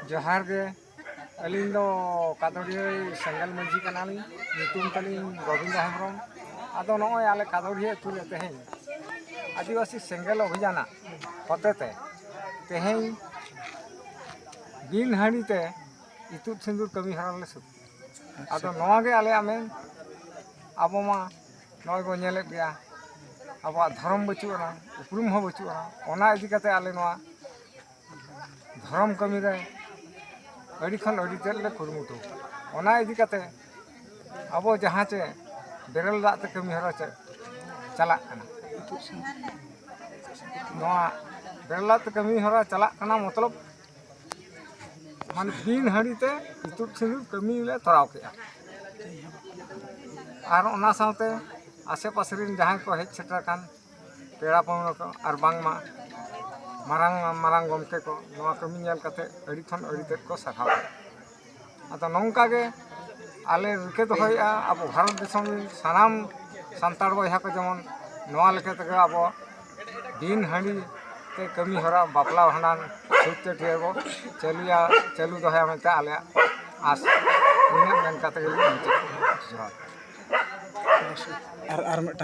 जोहार गे अलिंग दो कादोड़िया सेंगल मंझी कनाली ᱧᱩᱛᱩᱢ तालिंग गोविंद हेम्ब्रम आदो नॉय आले कादोड़िया तुले तेहें आदिवासी सेंगल अभियान होतेते तेहें बिन हाड़ीते इतुद सिंदूर कमी हरा ले सुत आदो नॉय गे आले आमें आबो मा नॉय बो नेले गया अब धर्म बचुना उपरुम हो बचुना ओना इदी कते आले नॉय धर्म कमी रे अड़ी खन अड़ी तेल ले कुरुमुटु ओना इदी कते अब जहाँ चे बेरल दाते कमी हरा चे चला कना नॉय बेरल दाते कमी हरा चला कना मतलब मान बिन हाड़ीते इतुद सिंदूर कमी ले तराव केया और ओना साथे आसे पासरिन जहाँ को हेज सेटर कान पेड़ा पाउना को और बांगमा मारांग मारांग गमके को नवा कमी नेल कते अड़ी खन अड़ी तेद को साराव आतो नौका गे आले रिके दोहया अब भारत दिसम सानाम सान्ताड़ बयहा को जेमन नवा लेके तके अब दिन हाड़ी ते कमी हरा बापला भांडान सुते ठेबो चलुया चलु दोहया मेते आले आस इना मेन कते गे जोहार।